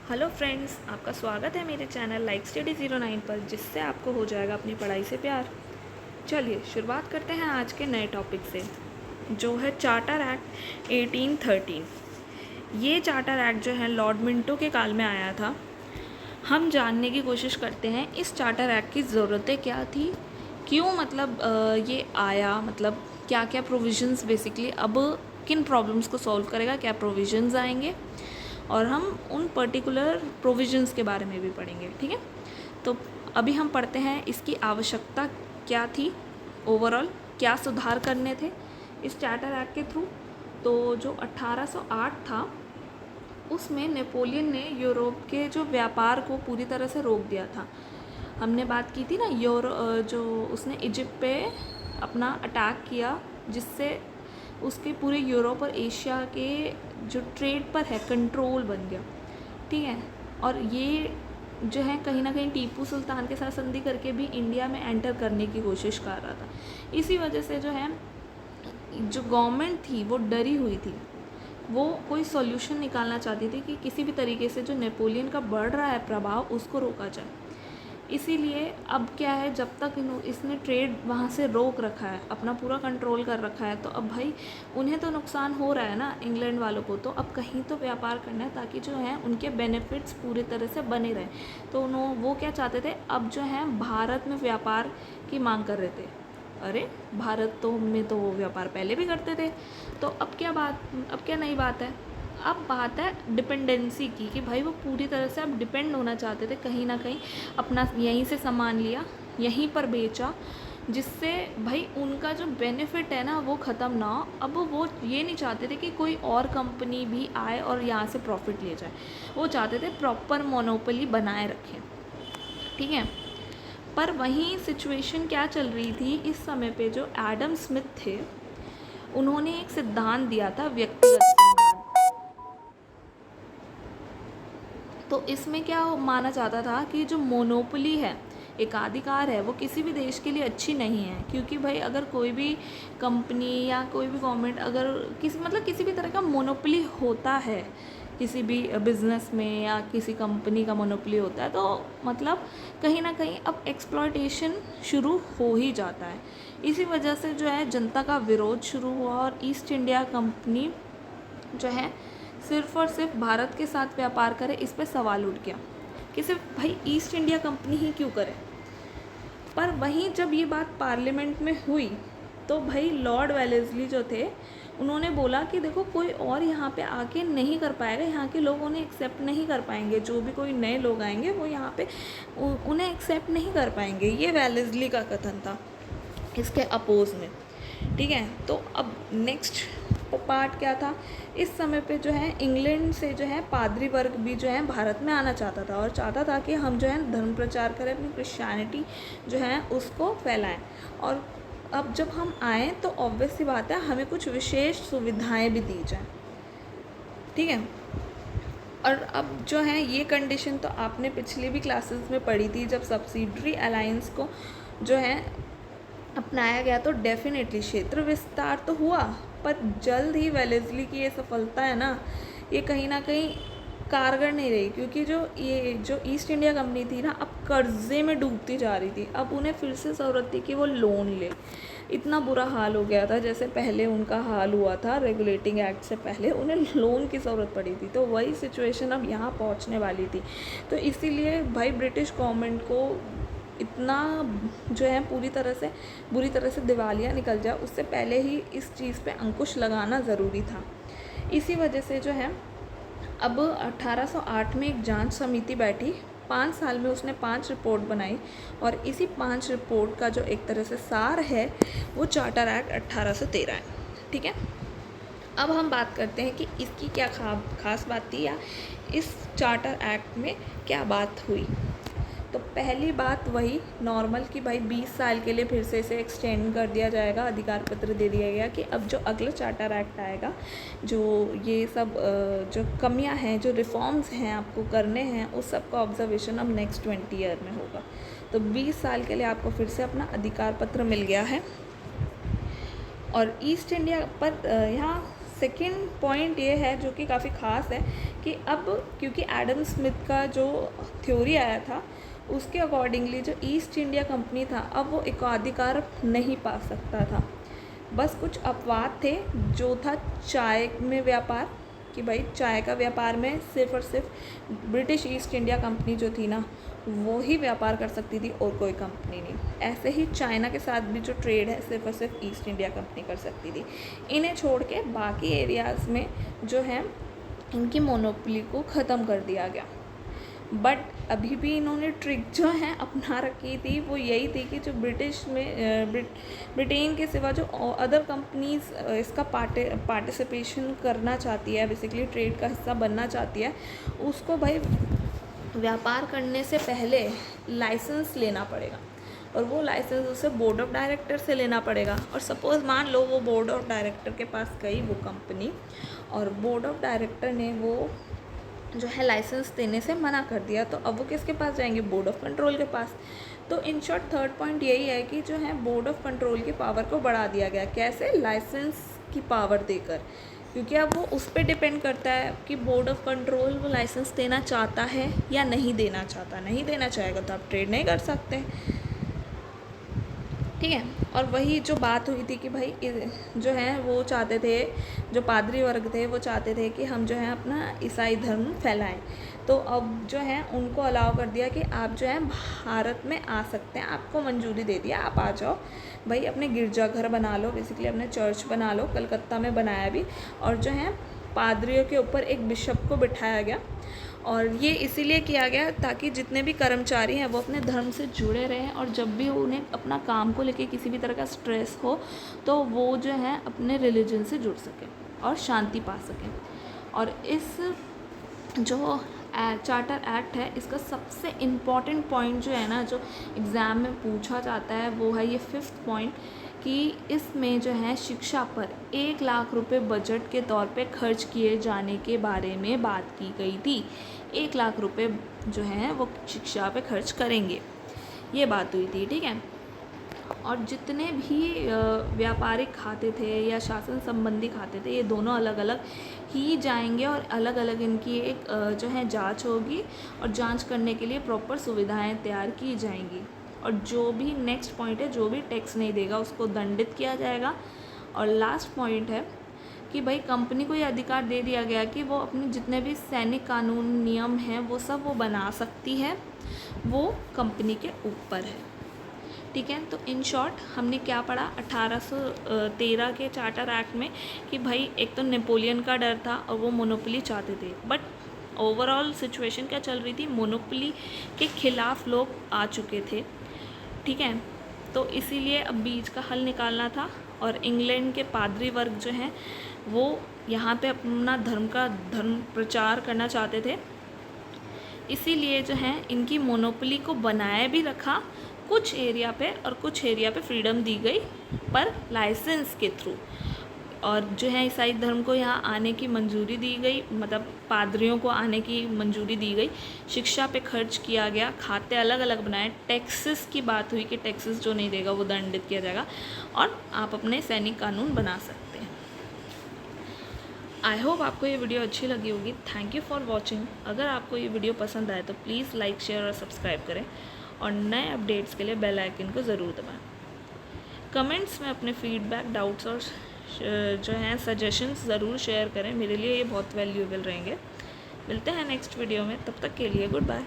Hello friends, आपका स्वागत है मेरे चैनल लाइक स्टडी 09 पर, जिससे आपको हो जाएगा अपनी पढ़ाई से प्यार। चलिए शुरुआत करते हैं आज के नए टॉपिक से, जो है चार्टर एक्ट 1813। ये चार्टर एक्ट जो है लॉर्ड मिंटो के काल में आया था। हम जानने की कोशिश करते हैं इस चार्टर एक्ट की ज़रूरतें क्या थी, क्यों ये आया, मतलब क्या क्या प्रोविज़न्स बेसिकली अब किन प्रॉब्लम्स को सॉल्व करेगा, क्या प्रोविज़न्स आएंगे, और हम उन पर्टिकुलर प्रोविज़न्स के बारे में भी पढ़ेंगे। ठीक है, तो अभी हम पढ़ते हैं इसकी आवश्यकता क्या थी, ओवरऑल क्या सुधार करने थे इस चार्टर एक्ट के थ्रू। तो जो 1808 था उसमें नेपोलियन ने यूरोप के जो व्यापार को पूरी तरह से रोक दिया था। हमने बात की थी ना, जो उसने इजिप्ट पे अपना अटैक किया, जिससे उसके पूरे यूरोप और एशिया के जो ट्रेड पर है कंट्रोल बन गया। ठीक है, और ये जो है कहीं ना कहीं टीपू सुल्तान के साथ संधि करके भी इंडिया में एंटर करने की कोशिश कर रहा था। इसी वजह से जो है जो गवर्नमेंट थी वो डरी हुई थी, वो कोई सॉल्यूशन निकालना चाहती थी कि किसी भी तरीके से जो नेपोलियन का बढ़ रहा है प्रभाव उसको रोका जाए। इसीलिए अब क्या है, जब तक इसने ट्रेड वहाँ से रोक रखा है, अपना पूरा कंट्रोल कर रखा है, तो अब भाई उन्हें तो नुकसान हो रहा है ना, इंग्लैंड वालों को, तो अब कहीं तो व्यापार करना है ताकि जो है उनके बेनिफिट्स पूरी तरह से बने रहें। तो वो क्या चाहते थे, अब जो है भारत में व्यापार की मांग कर रहे थे। अरे भारत तो में तो वो व्यापार पहले भी करते थे, तो अब क्या नई बात है। अब बात है डिपेंडेंसी की, कि भाई वो पूरी तरह से अब डिपेंड होना चाहते थे, कहीं ना कहीं अपना यहीं से सामान लिया, यहीं पर बेचा, जिससे भाई उनका जो बेनिफिट है ना वो ख़त्म ना हो। अब वो ये नहीं चाहते थे कि कोई और कंपनी भी आए और यहाँ से प्रॉफिट ले जाए, वो चाहते थे प्रॉपर मोनोपोली बनाए रखें। ठीक है, पर वहीं सिचुएशन क्या चल रही थी इस समय पे, जो एडम स्मिथ थे उन्होंने एक सिद्धांत दिया था, व्यक्तिगत सिद्धांत। तो इसमें क्या माना जाता था कि जो मोनोपोली है, एकाधिकार है, वो किसी भी देश के लिए अच्छी नहीं है। क्योंकि भाई अगर कोई भी कंपनी या कोई भी गवर्नमेंट अगर किसी भी तरह का मोनोपोली होता है, किसी भी बिज़नेस में या किसी कंपनी का मोनोपोली होता है, तो मतलब कहीं ना कहीं अब एक्सप्लॉयटेशन शुरू हो ही जाता है। इसी वजह से जो है जनता का विरोध शुरू हुआ और ईस्ट इंडिया कंपनी जो है सिर्फ और सिर्फ भारत के साथ व्यापार करे, इस पर सवाल उठ गया कि सिर्फ भाई ईस्ट इंडिया कंपनी ही क्यों करे। पर वहीं जब ये बात पार्लियामेंट में हुई तो भाई लॉर्ड वेलेस्ली जो थे उन्होंने बोला कि देखो कोई और यहाँ पे आके नहीं कर पाएगा, यहाँ के लोग उन्हें एक्सेप्ट नहीं कर पाएंगे, जो भी कोई नए लोग आएंगे वो यहाँ पे उन्हें एक्सेप्ट नहीं कर पाएंगे। ये वेलेस्ली का कथन था इसके अपोज में। ठीक है, तो अब नेक्स्ट पार्ट क्या था, इस समय पे जो है इंग्लैंड से जो है पादरी वर्ग भी जो है भारत में आना चाहता था और चाहता था कि हम जो है धर्म प्रचार करें, अपनी क्रिश्चियनिटी जो है उसको फैलाएं। और अब जब हम आएँ तो ऑब्वियस सी बात है हमें कुछ विशेष सुविधाएं भी दी जाएं। ठीक है, और अब जो है ये कंडीशन तो आपने पिछली भी क्लासेस में पढ़ी थी, जब सब्सिडरी अलायंस को जो है अपनाया गया तो डेफिनेटली क्षेत्र विस्तार तो हुआ, पर जल्द ही वेलेस्ली की ये सफलता है ना, ये कहीं ना कहीं कारगर नहीं रही। क्योंकि जो ईस्ट इंडिया कंपनी थी ना, अब कर्जे में डूबती जा रही थी। अब उन्हें फिर से ज़रूरत थी कि वो लोन ले। इतना बुरा हाल हो गया था, जैसे पहले उनका हाल हुआ था रेगुलेटिंग एक्ट से पहले, उन्हें लोन की ज़रूरत पड़ी थी। तो वही सिचुएशन अब यहाँ पहुँचने वाली थी। तो इसीलिए भाई ब्रिटिश गवर्नमेंट को इतना जो है बुरी तरह से दिवालिया निकल जाए, उससे पहले ही इस चीज़ पे अंकुश लगाना ज़रूरी था। इसी वजह से जो है अब 1808 में एक जांच समिति बैठी, 5 साल में उसने 5 रिपोर्ट बनाई, और इसी 5 रिपोर्ट का जो एक तरह से सार है वो चार्टर एक्ट 1813 है। ठीक है, अब हम बात करते हैं कि इसकी क्या खास बात थी, या इस चार्टर एक्ट में क्या बात हुई। तो पहली बात वही नॉर्मल कि भाई 20 साल के लिए फिर से इसे एक्सटेंड कर दिया जाएगा, अधिकार पत्र दे दिया गया कि अब जो अगला चार्टर एक्ट आएगा, जो ये सब जो कमियां हैं, जो रिफॉर्म्स हैं आपको करने हैं, उस सब का ऑब्जर्वेशन अब नेक्स्ट 20 ईयर में होगा। तो 20 साल के लिए आपको फिर से अपना अधिकार पत्र मिल गया है। और ईस्ट इंडिया पर यहाँ सेकंड पॉइंट ये है जो कि काफ़ी ख़ास है कि अब क्योंकि एडम स्मिथ का जो थ्योरी आया था उसके अकॉर्डिंगली जो ईस्ट इंडिया कंपनी था अब वो एकाधिकार नहीं पा सकता था। बस कुछ अपवाद थे, जो था चाय में व्यापार, कि भाई चाय का व्यापार में सिर्फ और सिर्फ ब्रिटिश ईस्ट इंडिया कंपनी जो थी ना वो ही व्यापार कर सकती थी और कोई कंपनी नहीं। ऐसे ही चाइना के साथ भी जो ट्रेड है सिर्फ और सिर्फ ईस्ट इंडिया कंपनी कर सकती थी। इन्हें छोड़ के बाकी एरियाज़ में जो है इनकी मोनोपोली को ख़त्म कर दिया गया। बट अभी भी इन्होंने ट्रिक जो है अपना रखी थी, वो यही थी कि जो ब्रिटिश में ब्रिटेन के सिवा जो अदर कंपनीज इसका पार्टिसिपेशन करना चाहती है, बेसिकली ट्रेड का हिस्सा बनना चाहती है, उसको भाई व्यापार करने से पहले लाइसेंस लेना पड़ेगा और वो लाइसेंस उसे बोर्ड ऑफ डायरेक्टर से लेना पड़ेगा। और सपोज़ मान लो वो बोर्ड ऑफ डायरेक्टर के पास गई वो कंपनी और बोर्ड ऑफ डायरेक्टर ने वो जो है लाइसेंस देने से मना कर दिया, तो अब वो किसके पास जाएंगे? बोर्ड ऑफ कंट्रोल के पास। तो इन शॉर्ट थर्ड पॉइंट यही है कि जो है बोर्ड ऑफ कंट्रोल की पावर को बढ़ा दिया गया। कैसे? लाइसेंस की पावर देकर, क्योंकि अब वो उस पर डिपेंड करता है कि बोर्ड ऑफ कंट्रोल वो लाइसेंस देना चाहता है या नहीं देना चाहता। नहीं देना चाहेगा तो आप ट्रेड नहीं कर सकते, ठीक है। और वही जो बात हुई थी कि भाई जो है वो चाहते थे, जो पादरी वर्ग थे वो चाहते थे कि हम जो है अपना ईसाई धर्म फैलाएं, तो अब जो है उनको अलाउ कर दिया कि आप जो है भारत में आ सकते हैं, आपको मंजूरी दे दिया, आप आ जाओ भाई, अपने गिरजाघर बना लो, बेसिकली अपने चर्च बना लो। कलकत्ता में बनाया भी, और जो है पादरियों के ऊपर एक बिशप को बिठाया गया। और ये इसीलिए किया गया ताकि जितने भी कर्मचारी हैं वो अपने धर्म से जुड़े रहें, और जब भी उन्हें अपना काम को लेके किसी भी तरह का स्ट्रेस हो तो वो जो है अपने रिलीजन से जुड़ सकें और शांति पा सकें। और इस जो चार्टर एक्ट है इसका सबसे इम्पॉर्टेंट पॉइंट जो है ना, जो एग्ज़ाम में पूछा जाता है, वो है ये 5th पॉइंट कि इसमें जो है शिक्षा पर 1 लाख रुपए बजट के तौर पे खर्च किए जाने के बारे में बात की गई थी। 1 लाख रुपए जो हैं वो शिक्षा पे खर्च करेंगे, ये बात हुई थी, ठीक है। और जितने भी व्यापारिक खाते थे या शासन संबंधी खाते थे, ये दोनों अलग अलग ही जाएंगे और अलग अलग इनकी एक जो है जांच होगी, और जांच करने के लिए प्रॉपर सुविधाएं तैयार की जाएंगी। और जो भी नेक्स्ट पॉइंट है, जो भी टैक्स नहीं देगा उसको दंडित किया जाएगा। और लास्ट पॉइंट है कि भाई कंपनी को ये अधिकार दे दिया गया कि वो अपने जितने भी सैनिक कानून नियम हैं वो सब वो बना सकती है, वो कंपनी के ऊपर है, ठीक है। तो इन शॉर्ट हमने क्या पढ़ा 1813 के चार्टर एक्ट में कि भाई एक तो नेपोलियन का डर था और वो मोनोपोली चाहते थे, बट ओवरऑल सिचुएशन क्या चल रही थी, मोनोपोली के खिलाफ लोग आ चुके थे, ठीक है। तो इसीलिए अब बीच का हल निकालना था, और इंग्लैंड के पादरी वर्ग जो हैं वो यहाँ पे अपना धर्म प्रचार करना चाहते थे, इसीलिए जो है इनकी मोनोपोली को बनाए भी रखा कुछ एरिया पे, और कुछ एरिया पे फ्रीडम दी गई पर लाइसेंस के थ्रू। और जो है ईसाई धर्म को यहाँ आने की मंजूरी दी गई, मतलब पादरियों को आने की मंजूरी दी गई, शिक्षा पे खर्च किया गया, खाते अलग अलग बनाए, टैक्सेस की बात हुई कि टैक्सेस जो नहीं देगा वो दंडित किया जाएगा, और आप अपने सैनिक कानून बना सकते हैं। आई होप आपको ये वीडियो अच्छी लगी होगी। Thank you for watching. अगर आपको ये वीडियो पसंद आए तो प्लीज़ लाइक, शेयर और सब्सक्राइब करें, और नए अपडेट्स के लिए बेल आइकन को ज़रूर दबाएं। कमेंट्स में अपने फीडबैक, डाउट्स और जो हैं सजेशंस ज़रूर शेयर करें, मेरे लिए ये बहुत वैल्यूएबल रहेंगे। मिलते हैं नेक्स्ट वीडियो में, तब तक के लिए गुड बाय।